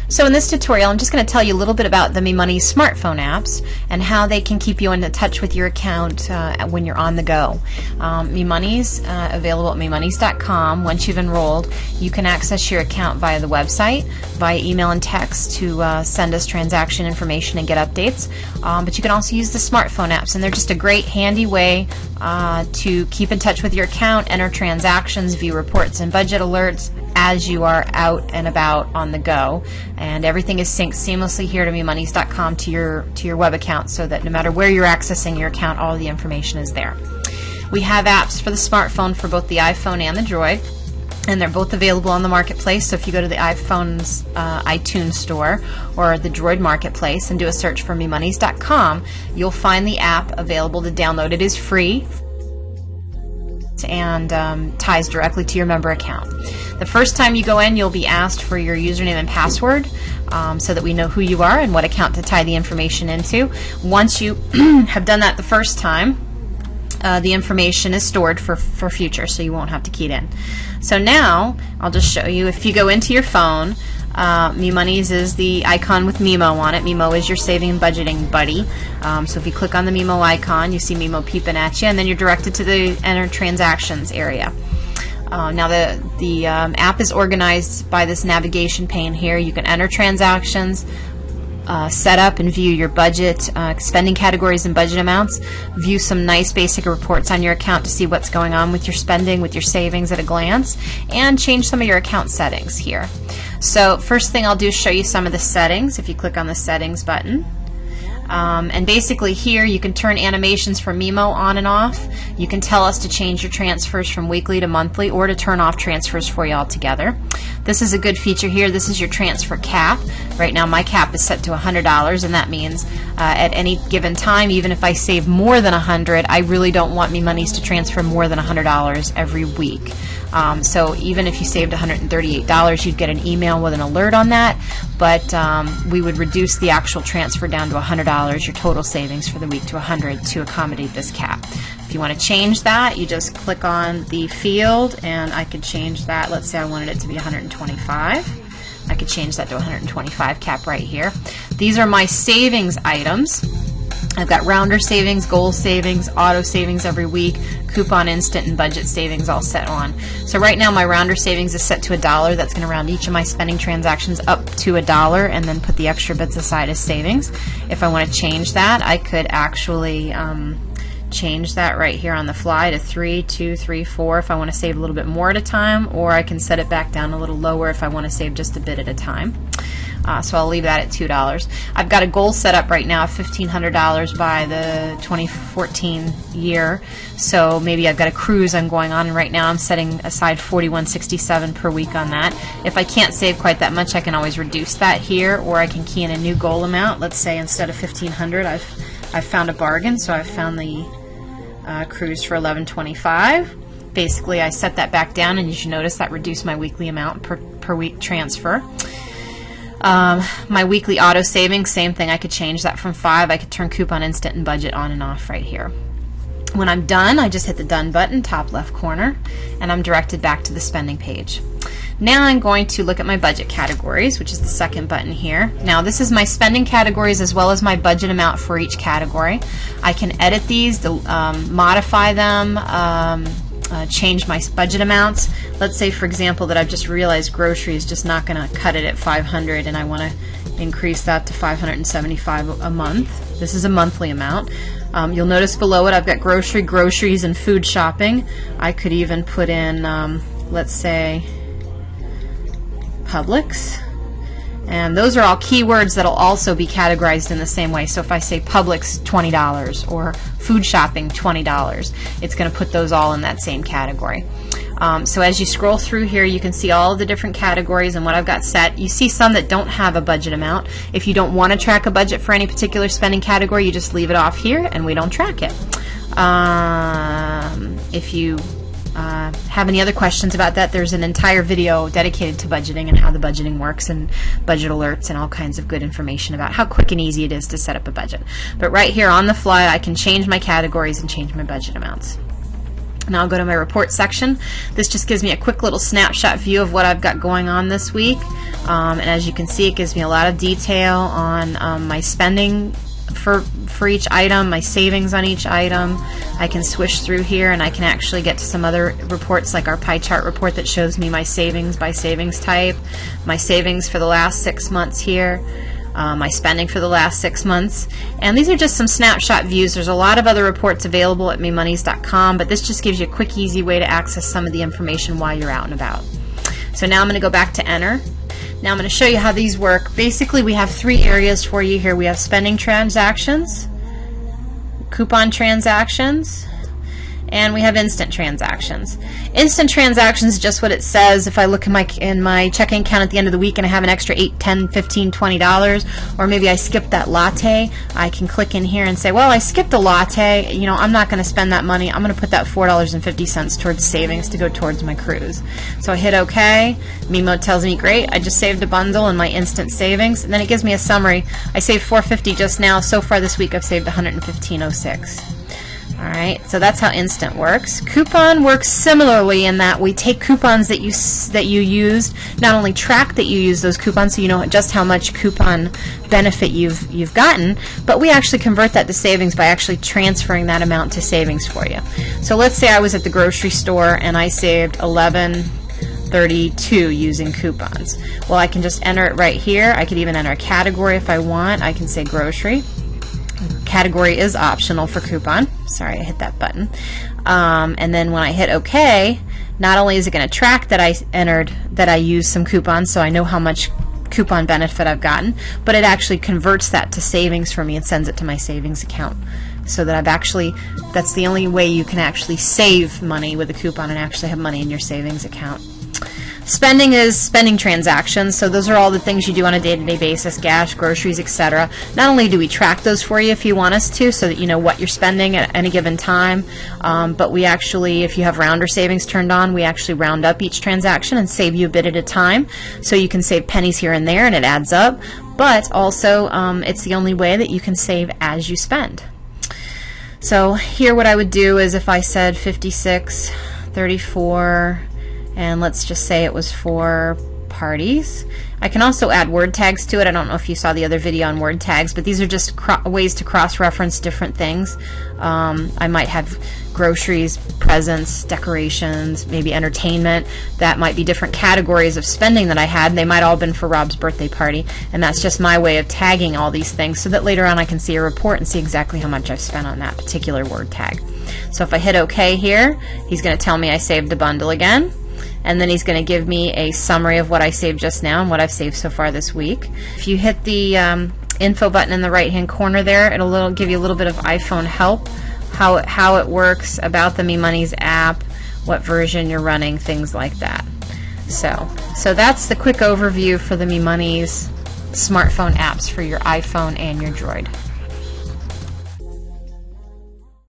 So in this tutorial, I'm just going to tell you a little bit about the MeMoneys smartphone apps and how they can keep you in touch with your account when you're on the go. MeMoneys, available at MeMoneys.com. Once you've enrolled, you can access your account via the website, via email and text to send us transaction information and get updates. But you can also use the smartphone apps, and they're just a great, handy way to keep in touch with your account, enter transactions, view reports and budget alerts as you are out and about on the go. And everything is synced seamlessly here to MeMoneys.com to your web account, so that no matter where you're accessing your account, all of the information is there. We have apps for the smartphone for both the iPhone and the Droid, and they're both available on the marketplace. So if you go to the iPhone's iTunes store or the Droid marketplace and do a search for MeMoneys.com, you'll find the app available to download. It is free and ties directly to your member account. The first time you go in, you'll be asked for your username and password so that we know who you are and what account to tie the information into. Once you have done that the first time, the information is stored for future, so you won't have to key it in. So now I'll just show you. If you go into your phone, MeMoneys is the icon with Memo on it. Memo is your saving and budgeting buddy. So if you click on the Memo icon, you see Memo peeping at you, and then you're directed to the Enter Transactions area. Now the app is organized by this navigation pane here. You can enter transactions, set up and view your budget, spending categories and budget amounts, view some nice basic reports on your account to see what's going on with your spending, with your savings at a glance, and change some of your account settings here. So first thing I'll do is show you some of the settings. If you click on the settings button, and basically here you can turn animations for Memo on and off. You can tell us to change your transfers from weekly to monthly, or to turn off transfers for you altogether. This is a good feature here. This is your transfer cap. Right now my cap is set to $100, and that means at any given time, even if I save more than $100, I really don't want MeMoneys to transfer more than $100 every week. So even if you saved $138, you'd get an email with an alert on that, but we would reduce the actual transfer down to $100, your total savings for the week, to $100 to accommodate this cap. If you want to change that, you just click on the field, and I could change that. Let's say I wanted it to be 125. I could change that to 125 cap right here. These are my savings items. I've got rounder savings, goal savings, auto savings every week, coupon instant, and budget savings all set on. So right now my rounder savings is set to $1. That's going to round each of my spending transactions up to $1 and then put the extra bits aside as savings. If I want to change that, I could actually change that right here on the fly to 3, 2, 3, 4 if I want to save a little bit more at a time, or I can set it back down a little lower if I want to save just a bit at a time. So I'll leave that at $2. I've got a goal set up right now of $1,500 by the 2014 year. So maybe I've got a cruise I'm going on, and right now I'm setting aside $41.67 per week on that. If I can't save quite that much, I can always reduce that here, or I can key in a new goal amount. Let's say instead of $1,500, I've found a bargain, so I've found the cruise for $11.25. Basically, I set that back down, and you should notice that reduced my weekly amount per week transfer. My weekly auto savings, same thing. I could change that from 5. I could turn coupon instant and budget on and off right here. When I'm done, I just hit the done button, top left corner, and I'm directed back to the spending page. Now I'm going to look at my budget categories, which is the second button here. Now this is my spending categories as well as my budget amount for each category. I can edit these, modify them, change my budget amounts. Let's say, for example, that I've just realized grocery is just not going to cut it at $500, and I want to increase that to $575 a month. This is a monthly amount. You'll notice below it I've got grocery, groceries, and food shopping. I could even put in, let's say, Publix. And those are all keywords that'll also be categorized in the same way. So if I say Publix $20 or food shopping $20, it's going to put those all in that same category. So as you scroll through here, you can see all of the different categories and what I've got set. You see some that don't have a budget amount. If you don't want to track a budget for any particular spending category, you just leave it off here and we don't track it. If you have any other questions about that, there's an entire video dedicated to budgeting and how the budgeting works, and budget alerts and all kinds of good information about how quick and easy it is to set up a budget. But right here on the fly, I can change my categories and change my budget amounts. Now I'll go to my report section. This just gives me a quick little snapshot view of what I've got going on this week. And as you can see, it gives me a lot of detail on my spending for each item, my savings on each item. I can swish through here and I can actually get to some other reports like our pie chart report that shows me my savings by savings type, my savings for the last 6 months here, my spending for the last 6 months. And these are just some snapshot views. There's a lot of other reports available at MeMoneys.com, but this just gives you a quick, easy way to access some of the information while you're out and about. So now I'm going to go back to enter. Now I'm going to show you how these work. Basically, we have 3 areas for you here. We have spending transactions, coupon transactions, and we have instant transactions. Instant transactions is just what it says. If I look in my checking account at the end of the week and I have an extra $8, $10, $15, $20, or maybe I skipped that latte, I can click in here and say, well, I skipped a latte, you know, I'm not going to spend that money. I'm going to put that $4.50 towards savings to go towards my cruise. So I hit OK. MeMo tells me, great, I just saved a bundle in my instant savings, and then it gives me a summary. I saved $4.50 just now. So far this week I've saved $115.06. Alright, so that's how instant works. Coupon works similarly in that we take coupons that you used, not only track that you use those coupons so you know just how much coupon benefit you've gotten, but we actually convert that to savings by actually transferring that amount to savings for you. So let's say I was at the grocery store and I saved $11.32 using coupons. Well, I can just enter it right here. I could even enter a category if I want. I can say grocery. Category is optional for coupon. Sorry, I hit that button. And then when I hit OK, not only is it going to track that I used some coupons, so I know how much coupon benefit I've gotten, but it actually converts that to savings for me and sends it to my savings account. So that that's the only way you can actually save money with a coupon and actually have money in your savings account. Spending is spending transactions, so those are all the things you do on a day-to-day basis, gas, groceries, etc. Not only do we track those for you if you want us to, so that you know what you're spending at any given time, but we actually, if you have rounder savings turned on, we actually round up each transaction and save you a bit at a time, so you can save pennies here and there and it adds up, but also it's the only way that you can save as you spend. So here what I would do is if I said 56, 34, and let's just say it was for parties. I can also add word tags to it. I don't know if you saw the other video on word tags, but these are just ways to cross-reference different things. I might have groceries, presents, decorations, maybe entertainment. That might be different categories of spending that I had. They might all have been for Rob's birthday party, and that's just my way of tagging all these things so that later on I can see a report and see exactly how much I've spent on that particular word tag. So if I hit OK here, he's going to tell me I saved a bundle again. And then he's going to give me a summary of what I saved just now and what I've saved so far this week. If you hit the info button in the right hand corner there, it'll give you a little bit of iPhone help, how it works, about the MeMoneys app, what version you're running, things like that. So that's the quick overview for the MeMoneys smartphone apps for your iPhone and your Droid.